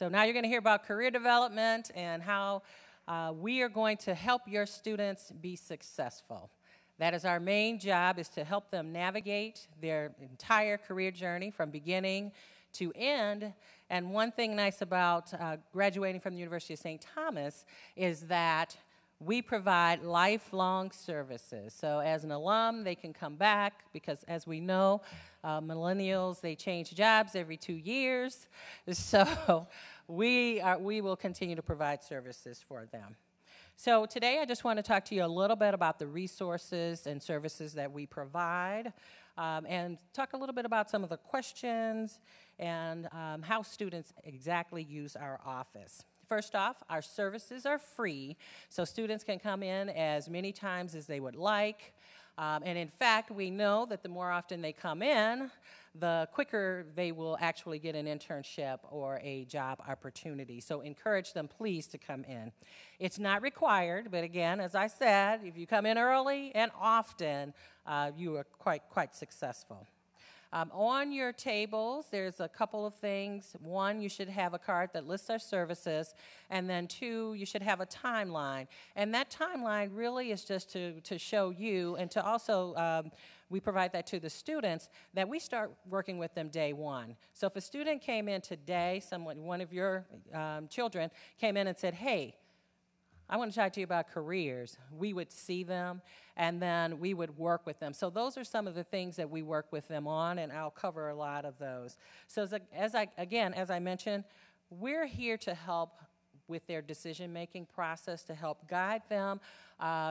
So now you're going to hear about career development and how we are going to help your students be successful. That is our main job, is to help them navigate their entire career journey from beginning to end. And one thing nice about graduating from the University of St. Thomas is that we provide lifelong services. So as an alum, they can come back because, as we know, millennials, they change jobs every 2 years. So we will continue to provide services for them. So today I just want to talk to you a little bit about the resources and services that we provide, and talk a little bit about some of the questions and how students exactly use our office. First off, our services are free, so students can come in as many times as they would like. And in fact, we know that the more often they come in, the quicker they will actually get an internship or a job opportunity. So encourage them, please, to come in. It's not required, but again, as I said, if you come in early and often, you are quite successful. On your tables, there's a couple of things. One, you should have a card that lists our services, and then two, you should have a timeline. And that timeline really is just to show you, and to also, we provide that to the students, that we start working with them day one. So if a student came in today, one of your children came in and said, hey, I want to talk to you about careers, we would see them, and then we would work with them. So those are some of the things that we work with them on, and I'll cover a lot of those. So as I mentioned, we're here to help with their decision-making process, to help guide them.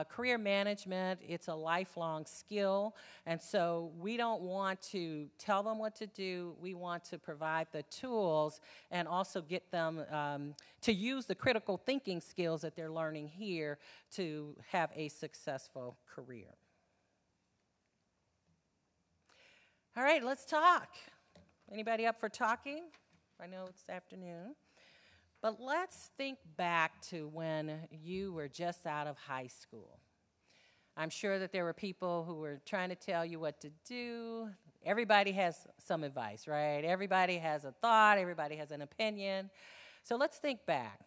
Career management, it's a lifelong skill, and so we don't want to tell them what to do. We want to provide the tools and also get them to use the critical thinking skills that they're learning here to have a successful career. All right, let's talk. Anybody up for talking? I know it's afternoon. But let's think back to when you were just out of high school. I'm sure that there were people who were trying to tell you what to do. Everybody has some advice, right? Everybody has a thought. Everybody has an opinion. So let's think back.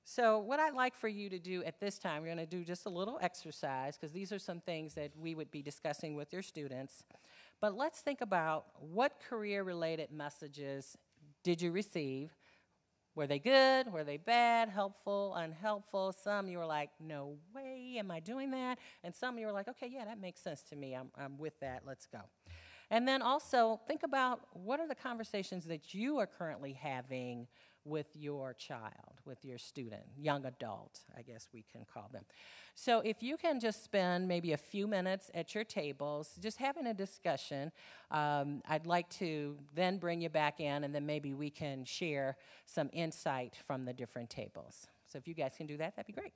So what I'd like for you to do at this time, we're going to do just a little exercise, because these are some things that we would be discussing with your students. But let's think about, what career-related messages did you receive? Were they good? Were they bad? Helpful? Unhelpful? Some you were like, no way, am I doing that? And some you were like, okay, yeah, that makes sense to me. I'm with that. Let's go. And then also think about, what are the conversations that you are currently having with your child, with your student, young adult, I guess we can call them. So if you can just spend maybe a few minutes at your tables just having a discussion, I'd like to then bring you back in, and then maybe we can share some insight from the different tables. So if you guys can do that, that'd be great.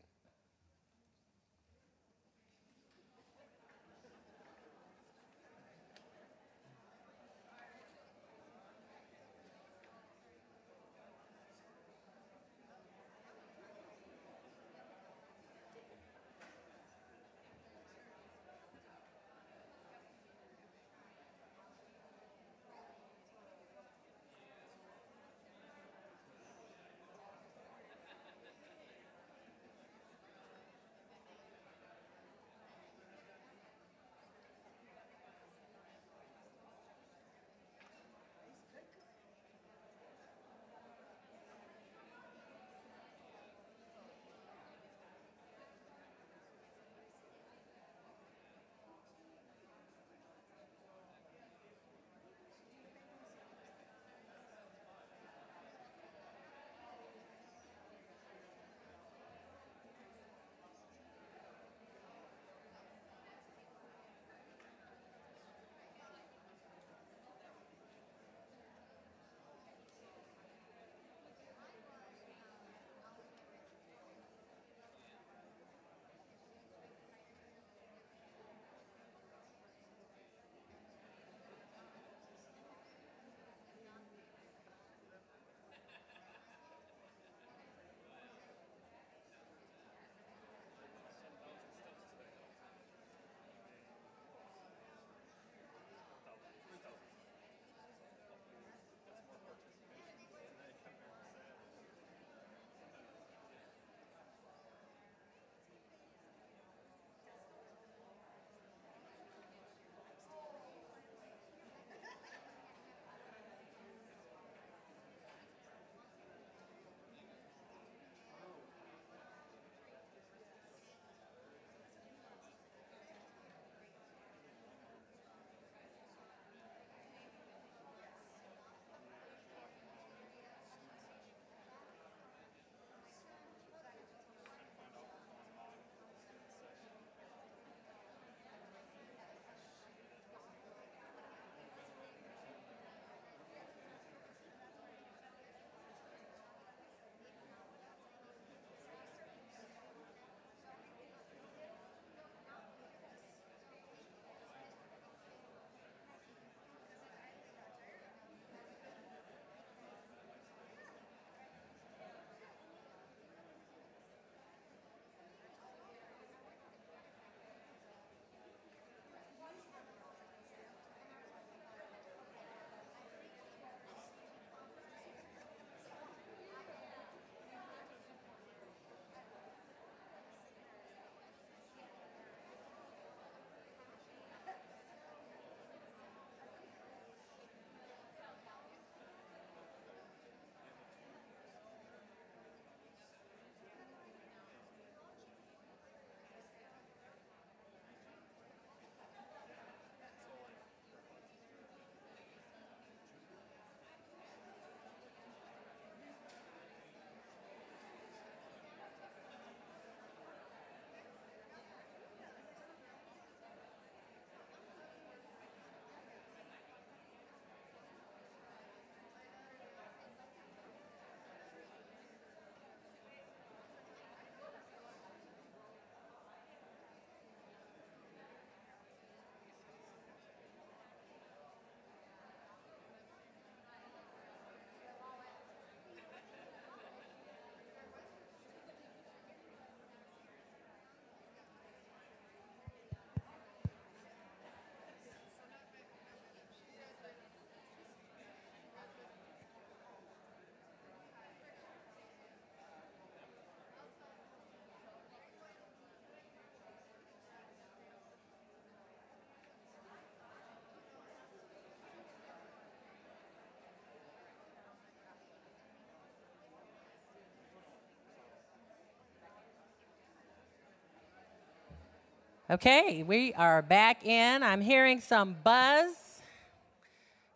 Okay, we are back in. I'm hearing some buzz.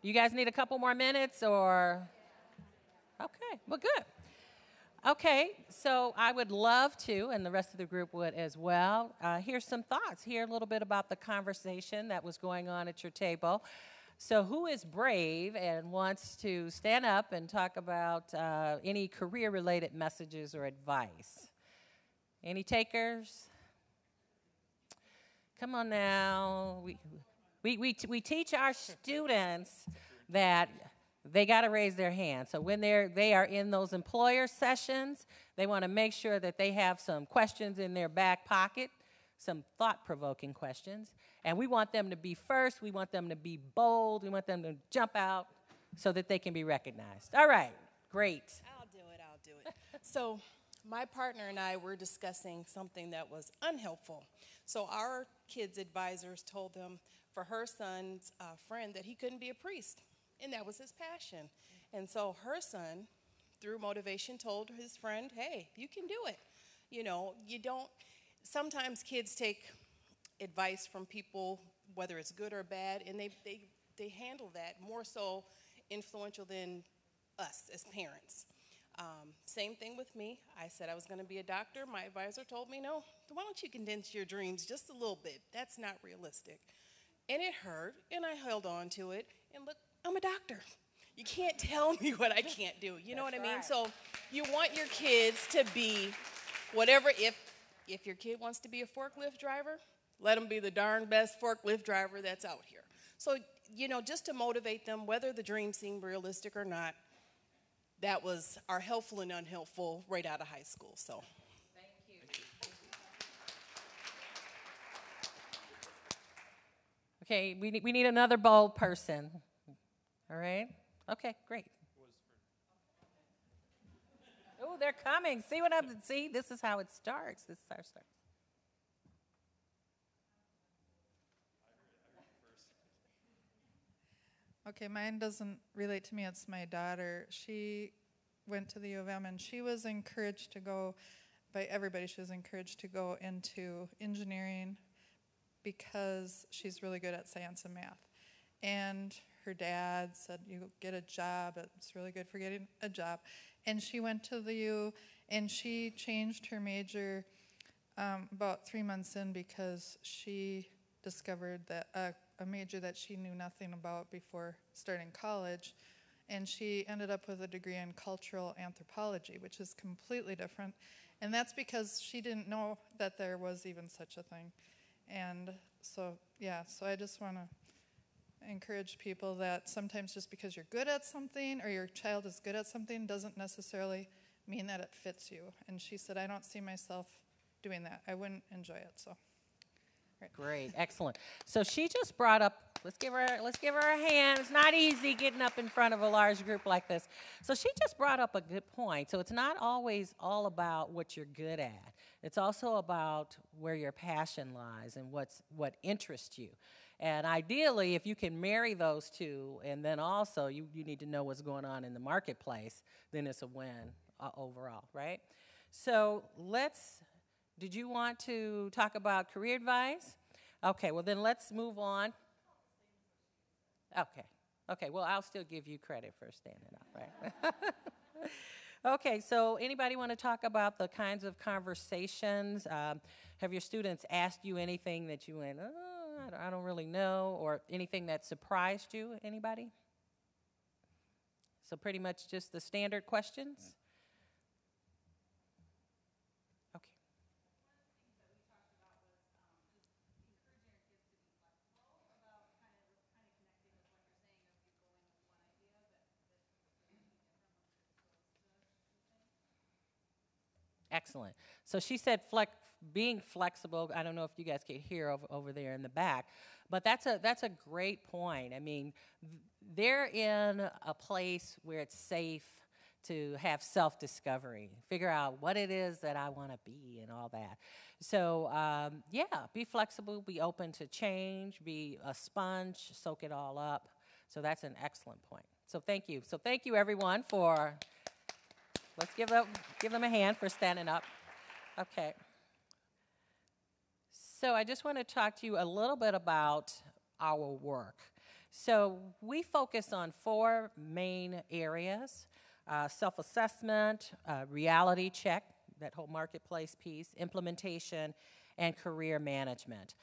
You guys need a couple more minutes or? Okay, well, good. Okay, so I would love to, and the rest of the group would as well, hear some thoughts, hear a little bit about the conversation that was going on at your table. So who is brave and wants to stand up and talk about any career-related messages or advice? Any takers? Come on now. We teach our students that they got to raise their hand. So when they are in those employer sessions, they want to make sure that they have some questions in their back pocket, some thought-provoking questions. And we want them to be first. We want them to be bold. We want them to jump out so that they can be recognized. All right, great. I'll do it. So my partner and I were discussing something that was unhelpful. So our kids' advisors told them for her son's friend that he couldn't be a priest, and that was his passion. And so her son, through motivation, told his friend, hey, you can do it. You know, sometimes kids take advice from people, whether it's good or bad, and they handle that more so influential than us as parents. Same thing with me. I said I was going to be a doctor. My advisor told me, no, why don't you condense your dreams just a little bit? That's not realistic. And it hurt, and I held on to it. And look, I'm a doctor. You can't tell me what I can't do. You know what I mean? Right. So you want your kids to be whatever. If your kid wants to be a forklift driver, let them be the darn best forklift driver that's out here. So, you know, just to motivate them, whether the dreams seem realistic or not, that was our helpful and unhelpful right out of high school. So, Thank you. Okay, we need another bold person. All right? Okay, great. Oh, they're coming. See, this is how it starts. This is how it starts. Okay, mine doesn't relate to me. It's my daughter. She went to the U of M, and she was encouraged to go, by everybody, she was encouraged to go into engineering because she's really good at science and math. And her dad said, you get a job. It's really good for getting a job. And she went to the U, and she changed her major about 3 months in because she discovered that a major that she knew nothing about before starting college, and she ended up with a degree in cultural anthropology, which is completely different, and that's because she didn't know that there was even such a thing. And so, yeah, so I just want to encourage people that sometimes just because you're good at something or your child is good at something doesn't necessarily mean that it fits you. And she said, I don't see myself doing that. I wouldn't enjoy it, so. Great, excellent. So she just brought up, let's give her a hand. It's not easy getting up in front of a large group like this. So she just brought up a good point. So it's not always all about what you're good at. It's also about where your passion lies and what interests you. And ideally, if you can marry those two, and then also you need to know what's going on in the marketplace, then it's a win overall, right? So did you want to talk about career advice? Okay, well then let's move on. Okay, well I'll still give you credit for standing up, right? Okay, so anybody want to talk about the kinds of conversations? Have your students asked you anything that you went, oh, I don't really know, or anything that surprised you? Anybody? So pretty much just the standard questions? Excellent. So she said being flexible. I don't know if you guys can hear over there in the back, but that's a great point. I mean, they're in a place where it's safe to have self-discovery, figure out what it is that I want to be and all that. So, yeah, be flexible, be open to change, be a sponge, soak it all up. So that's an excellent point. So thank you. So thank you, everyone, for... Let's give them a hand for standing up. Okay. So I just want to talk to you a little bit about our work. So we focus on 4 main areas: self-assessment, reality check, that whole marketplace piece, implementation, and career management.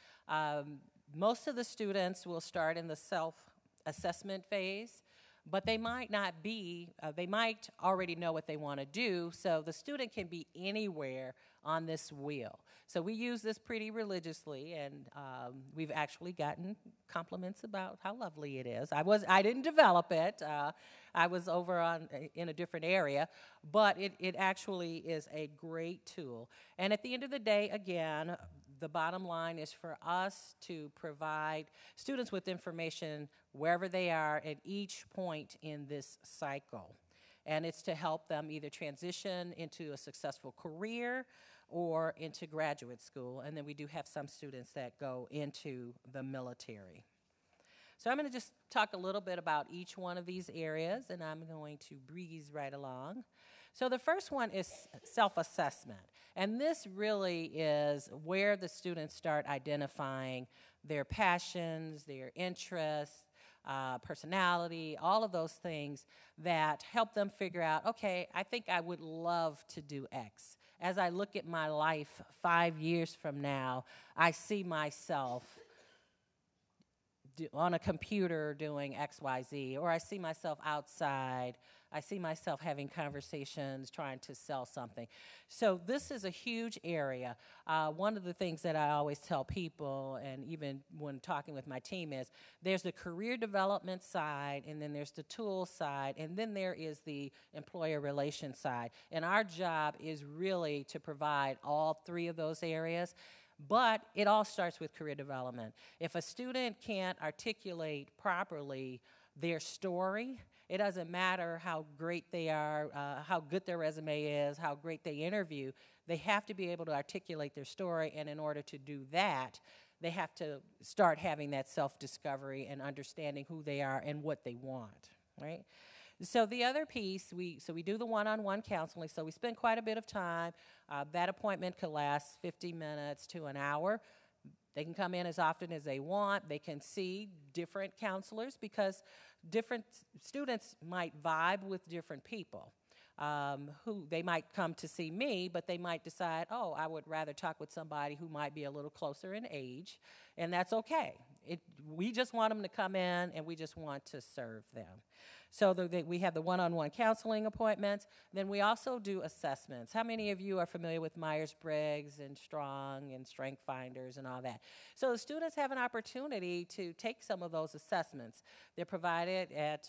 Most of the students will start in the self-assessment phase, but they might not be, they might already know what they want to do, so the student can be anywhere on this wheel. So we use this pretty religiously, and we've actually gotten compliments about how lovely it is. I didn't develop it. I was over in a different area, but it actually is a great tool. And at the end of the day, again, the bottom line is for us to provide students with information wherever they are at each point in this cycle. And it's to help them either transition into a successful career or into graduate school. And then we do have some students that go into the military. So I'm going to just talk a little bit about each one of these areas, and I'm going to breeze right along. So the first one is self-assessment. And this really is where the students start identifying their passions, their interests, personality, all of those things that help them figure out, okay, I think I would love to do X. As I look at my life 5 years from now, I see myself on a computer doing X, Y, Z, or I see myself outside. I see myself having conversations, trying to sell something. So this is a huge area. One of the things that I always tell people, and even when talking with my team, is there's the career development side, and then there's the tool side, and then there is the employer relations side. And our job is really to provide all 3 of those areas. But it all starts with career development. If a student can't articulate properly their story, it doesn't matter how great they are, how good their resume is, how great they interview. They have to be able to articulate their story, and in order to do that, they have to start having that self-discovery and understanding who they are and what they want, right? So the other piece, we do the one-on-one counseling, so we spend quite a bit of time. That appointment could last 50 minutes to an hour. They can come in as often as they want. They can see different counselors because different students might vibe with different people. Who they might come to see me, but they might decide, oh, I would rather talk with somebody who might be a little closer in age, and that's okay. We just want them to come in, and we just want to serve them. So we have the one-on-one counseling appointments. Then we also do assessments. How many of you are familiar with Myers-Briggs and Strong and Strength Finders and all that? So the students have an opportunity to take some of those assessments. They're provided at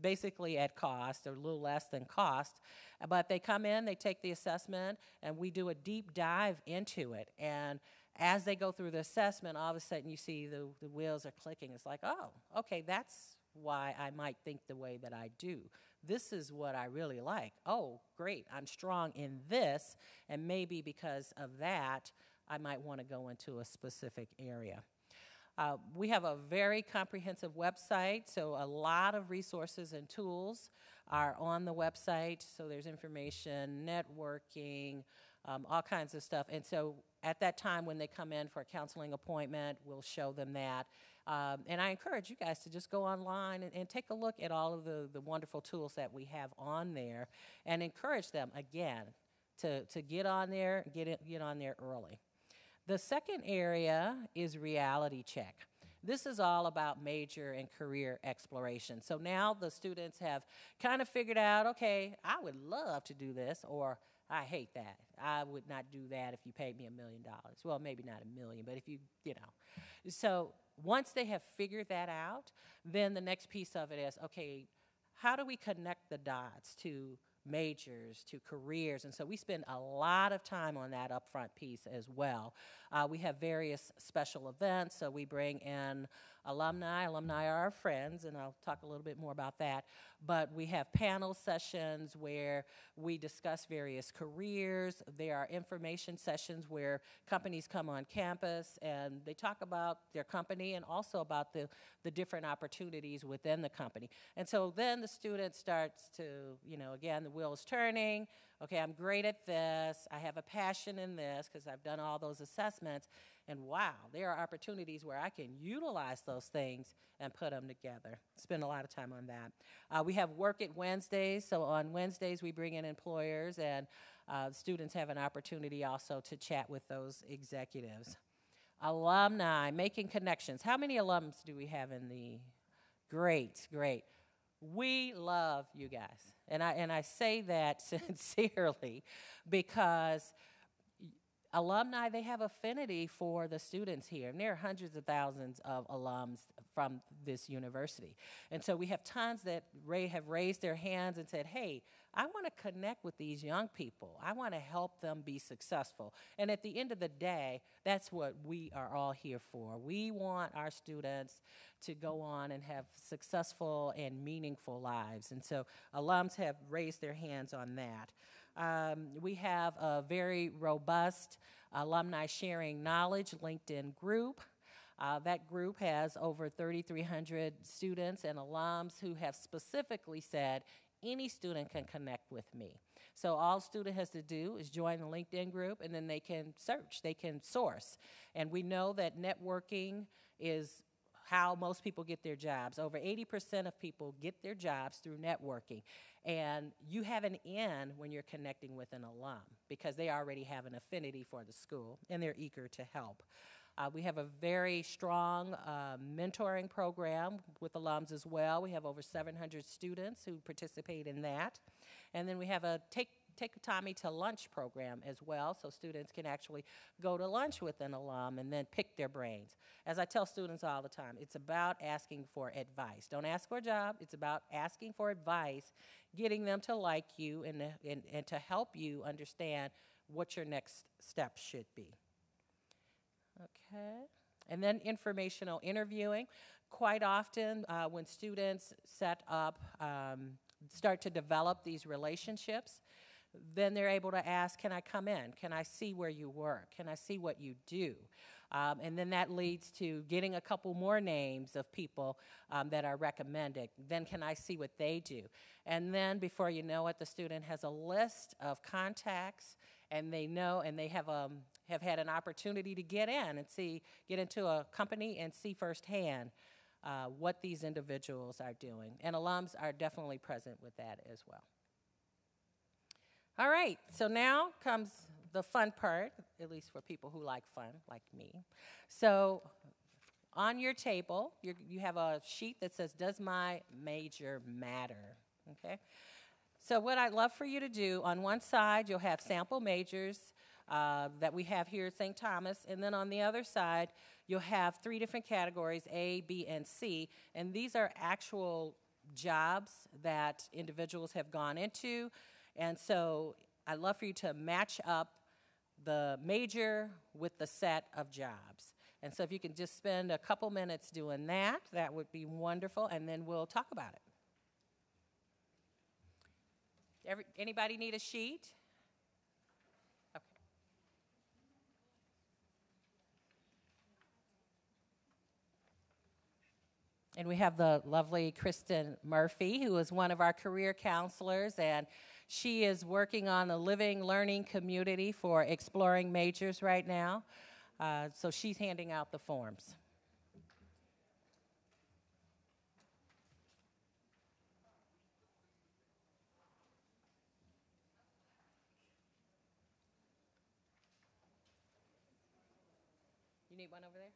basically at cost, or a little less than cost. But they come in, they take the assessment, and we do a deep dive into it. And as they go through the assessment, all of a sudden you see the wheels are clicking. It's like, oh, okay, that's why I might think the way that I do. This is what I really like. Oh, great, I'm strong in this, and maybe because of that, I might want to go into a specific area. We have a very comprehensive website, so a lot of resources and tools are on the website. So there's information, networking, all kinds of stuff. And so at that time when they come in for a counseling appointment, we'll show them that. And I encourage you guys to just go online and take a look at all of the wonderful tools that we have on there, and encourage them, again, to get on there, get on there early. The second area is reality check. This is all about major and career exploration. So now the students have kind of figured out, okay, I would love to do this, or I hate that. I would not do that if you paid me $1 million. Well, maybe not $1 million, but if you know. So once they have figured that out, then the next piece of it is, okay, how do we connect the dots to majors, to careers? And so we spend a lot of time on that upfront piece as well. We have various special events, so we bring in alumni. Alumni are our friends, and I'll talk a little bit more about that. But we have panel sessions where we discuss various careers. There are information sessions where companies come on campus and they talk about their company and also about the different opportunities within the company. And so then the student starts to, again, the wheel is turning. Okay, I'm great at this. I have a passion in this because I've done all those assessments. And wow, there are opportunities where I can utilize those things and put them together. Spend a lot of time on that. We have Work at Wednesdays. So on Wednesdays, we bring in employers, and students have an opportunity also to chat with those executives. Alumni, making connections. How many alums do we have in the? Great, great. We love you guys. And I say that sincerely because alumni, they have affinity for the students here. And there are hundreds of thousands of alums from this university. And so we have tons that have raised their hands and said, hey, I want to connect with these young people. I want to help them be successful. And at the end of the day, that's what we are all here for. We want our students to go on and have successful and meaningful lives. And so alums have raised their hands on that. We have a very robust alumni sharing knowledge LinkedIn group. That group has over 3,300 students and alums who have specifically said, any student can connect with me. So all student has to do is join the LinkedIn group, and then they can search, they can source. And we know that networking is how most people get their jobs. Over 80% of people get their jobs through networking. And you have an in when you're connecting with an alum because they already have an affinity for the school, and they're eager to help. We have a very strong mentoring program with alums as well. We have over 700 students who participate in that. And then we have a Take Tommy to Lunch program as well, so students can actually go to lunch with an alum and then pick their brains. As I tell students all the time, it's about asking for advice. Don't ask for a job. It's about asking for advice, getting them to like you and to help you understand what your next steps should be. Okay, and then informational interviewing. Quite often when students start to develop these relationships, then they're able to ask, can I come in? Can I see where you work? Can I see what you do? And then that leads to getting a couple more names of people that are recommended. Then can I see what they do? And then before you know it, the student has a list of contacts, and they know, and they have had an opportunity to get into a company and see firsthand what these individuals are doing. And alums are definitely present with that as well. All right, so now comes the fun part, at least for people who like fun, like me. So on your table, you have a sheet that says, does my major matter? Okay. So what I'd love for you to do, on one side, you'll have sample majors that we have here at St. Thomas, and then on the other side, you'll have 3 different categories, A, B, and C, and these are actual jobs that individuals have gone into, and so I'd love for you to match up the major with the set of jobs. And so if you can just spend a couple minutes doing that, that would be wonderful, and then we'll talk about it. Anybody need a sheet? Okay. And we have the lovely Kristen Murphy, who is one of our career counselors, and she is working on a living, learning community for exploring majors right now. So she's handing out the forms. You need one over there?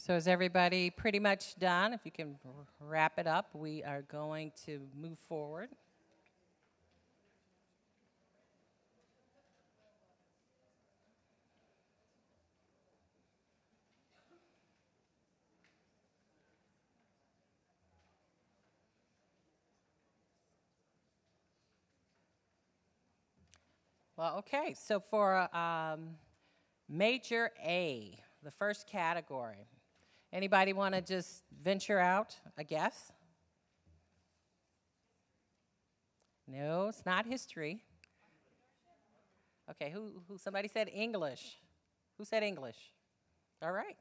So is everybody pretty much done? If you can wrap it up, we are going to move forward. Well, okay, so for Major A, the first category, anybody want to just venture out a guess? No, it's not history. Okay, somebody said English. Who said English? All right.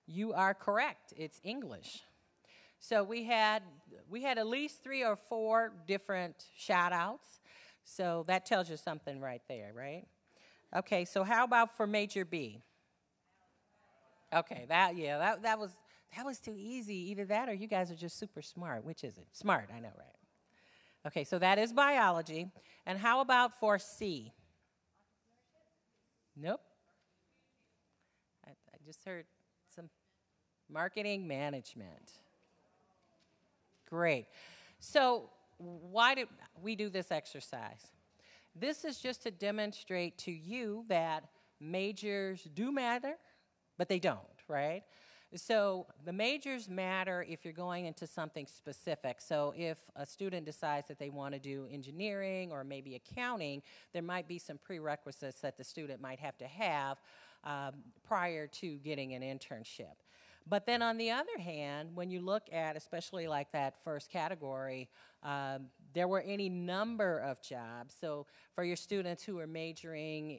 You are correct. It's English. So we had at least 3 or 4 different shout outs. So that tells you something right there, right? Okay, so how about for Major B? Okay, that was too easy. Either that or you guys are just super smart. Which is it? Smart, I know, right? Okay, so that is biology. And how about for C? Nope. I just heard some marketing management. Great. So why did we do this exercise? This is just to demonstrate to you that majors do matter, but they don't, right? So the majors matter if you're going into something specific. So if a student decides that they want to do engineering or maybe accounting, there might be some prerequisites that the student might have to have prior to getting an internship. But then on the other hand, when you look at, especially like that first category, there were any number of jobs. So for your students who are majoring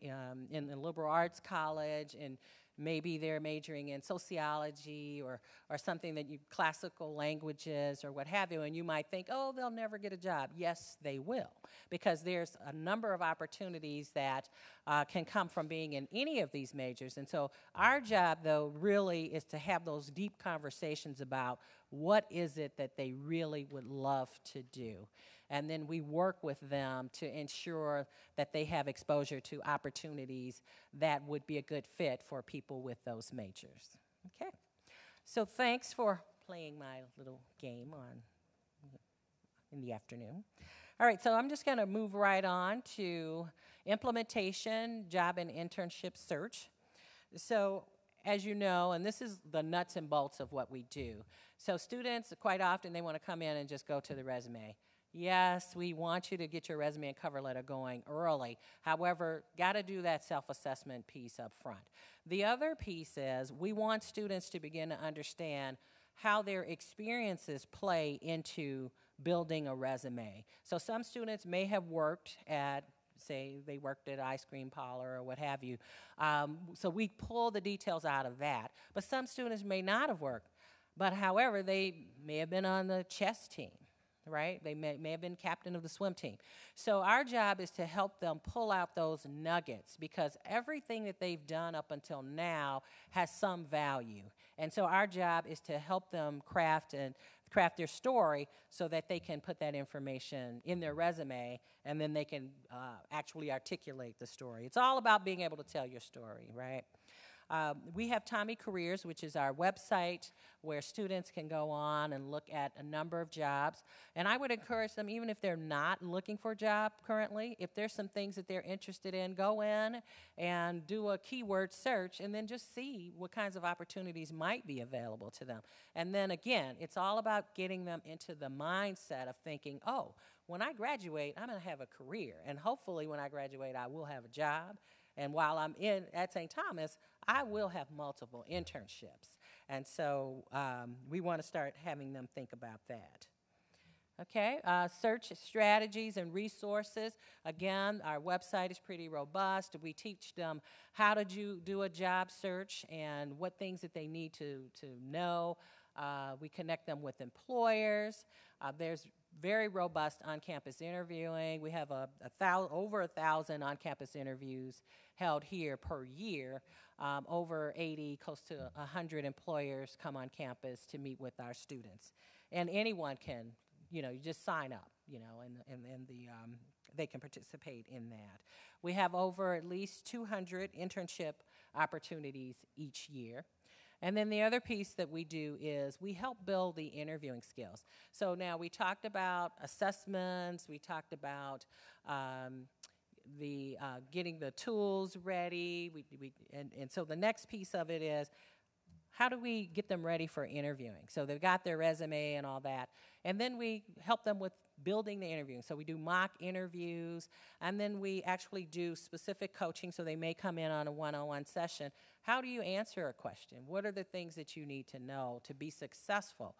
in the liberal arts college, and maybe they're majoring in sociology or something that classical languages or what have you, and you might think, oh, they'll never get a job. Yes, they will, because there's a number of opportunities that can come from being in any of these majors. And so our job, though, really is to have those deep conversations about what is it that they really would love to do. And then we work with them to ensure that they have exposure to opportunities that would be a good fit for people with those majors. Okay. So thanks for playing my little game in the afternoon. All right, so I'm just going to move right on to implementation, job and internship search. So as you know, and this is the nuts and bolts of what we do. So students, quite often, they want to come in and just go to the resume. Yes, we want you to get your resume and cover letter going early. However, got to do that self-assessment piece up front. The other piece is we want students to begin to understand how their experiences play into building a resume. So some students may have worked at, say, they worked at an ice cream parlor or what have you. So we pull the details out of that. But some students may not have worked. But however, they may have been on the chess team. Right? They may have been captain of the swim team. So our job is to help them pull out those nuggets, because everything that they've done up until now has some value. And so our job is to help them craft their story so that they can put that information in their resume, and then they can actually articulate the story. It's all about being able to tell your story, right? We have Tommy Careers, which is our website where students can go on and look at a number of jobs. And I would encourage them, even if they're not looking for a job currently, if there's some things that they're interested in, go in and do a keyword search and then just see what kinds of opportunities might be available to them. And then again, it's all about getting them into the mindset of thinking, oh, when I graduate, I'm going to have a career. And hopefully when I graduate, I will have a job. And while I'm at St. Thomas, I will have multiple internships. And so we want to start having them think about that. Okay, search strategies and resources. Again, our website is pretty robust. We teach them how to do a job search and what things that they need to know. We connect them with employers. There's very robust on-campus interviewing. We have over 1,000 on-campus interviews held here per year. Over 80, close to 100 employers come on campus to meet with our students. And anyone can, you just sign up, and they can participate in that. We have over at least 200 internship opportunities each year. And then the other piece that we do is we help build the interviewing skills. So now we talked about assessments, we talked about getting the tools ready, and so the next piece of it is, how do we get them ready for interviewing? So they've got their resume and all that. And then we help them with building the interview. So we do mock interviews, and then we actually do specific coaching, so they may come in on a one-on-one session. How do you answer a question? What are the things that you need to know to be successful?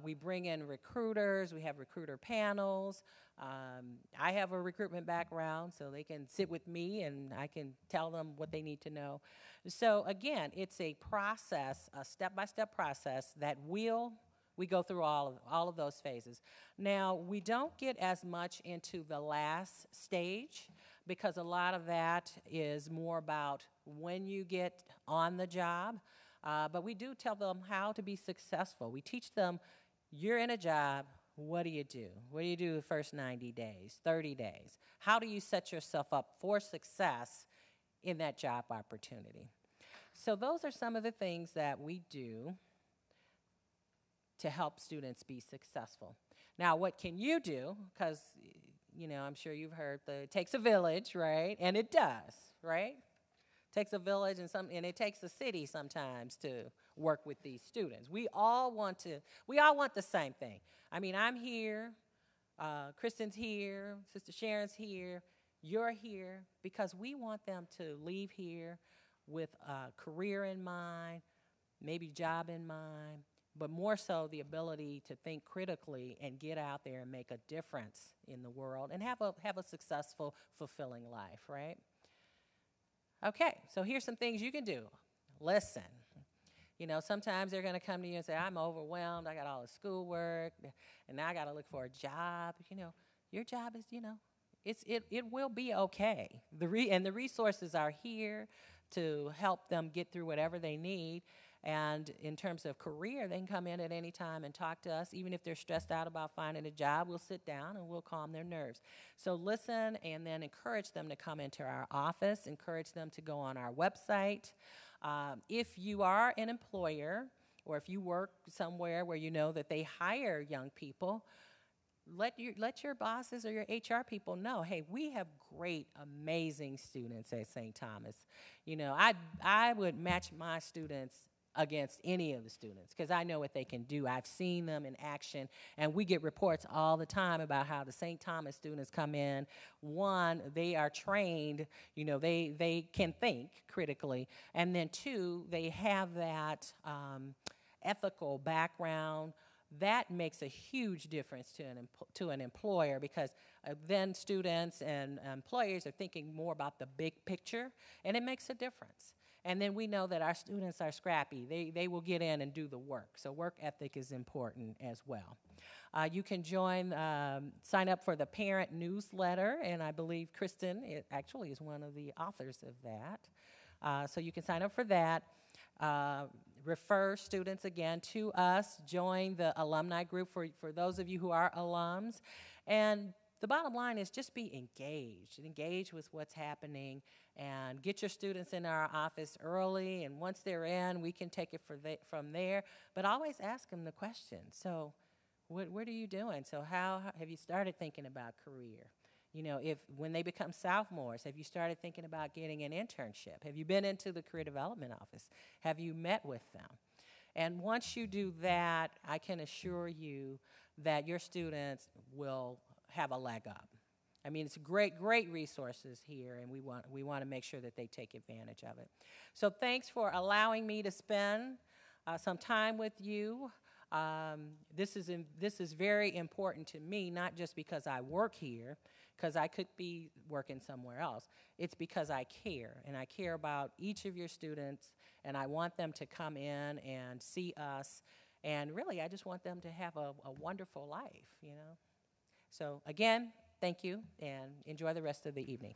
We bring in recruiters. We have recruiter panels. I have a recruitment background, so they can sit with me, and I can tell them what they need to know. So again, it's a process, a step-by-step process that we go through all of those phases. Now, we don't get as much into the last stage because a lot of that is more about when you get on the job. But we do tell them how to be successful. We teach them, you're in a job, what do you do? What do you do the first 90 days, 30 days? How do you set yourself up for success in that job opportunity? So those are some of the things that we do to help students be successful. Now, what can you do? Because, you know, I'm sure you've heard it takes a village, right? And it does, right? It takes a village and it takes a city sometimes to work with these students. We all want the same thing. I mean, I'm here, Kristen's here, Sister Sharon's here, you're here, because we want them to leave here with a career in mind, maybe job in mind, but more so the ability to think critically and get out there and make a difference in the world and have a successful, fulfilling life, right? Okay, so here's some things you can do. Listen. You know, sometimes they're going to come to you and say, I'm overwhelmed, I got all the schoolwork, and now I got to look for a job. You know, your job is, you know, it will be okay. And the resources are here to help them get through whatever they need. And in terms of career, they can come in at any time and talk to us. Even if they're stressed out about finding a job, we'll sit down and we'll calm their nerves. So listen and then encourage them to come into our office, encourage them to go on our website. If you are an employer or if you work somewhere where you know that they hire young people, let your bosses or your HR people know, hey, we have great, amazing students at St. Thomas. You know, I would match my students against any of the students because I know what they can do. I've seen them in action, and we get reports all the time about how the St. Thomas students come in. One, they are trained, you know, they can think critically, and then two, they have that ethical background. That makes a huge difference to an employer because then students and employers are thinking more about the big picture, and it makes a difference. And then we know that our students are scrappy. They will get in and do the work. So work ethic is important as well. You can sign up for the parent newsletter, and I believe Kristen actually is one of the authors of that. So you can sign up for that. Refer students again to us. Join the alumni group for those of you who are alums. And the bottom line is just be engaged. Engage with what's happening and get your students in our office early. And once they're in, we can take it from there. But always ask them the question. So what are you doing? So how have you started thinking about career? You know, when they become sophomores, have you started thinking about getting an internship? Have you been into the career development office? Have you met with them? And once you do that, I can assure you that your students will have a leg up. I mean, it's great resources here, and we want to make sure that they take advantage of it. So thanks for allowing me to spend some time with you. This is very important to me, not just because I work here, because I could be working somewhere else. It's because I care, and I care about each of your students, and I want them to come in and see us, and really, I just want them to have a wonderful life, you know. So again, thank you, and enjoy the rest of the evening.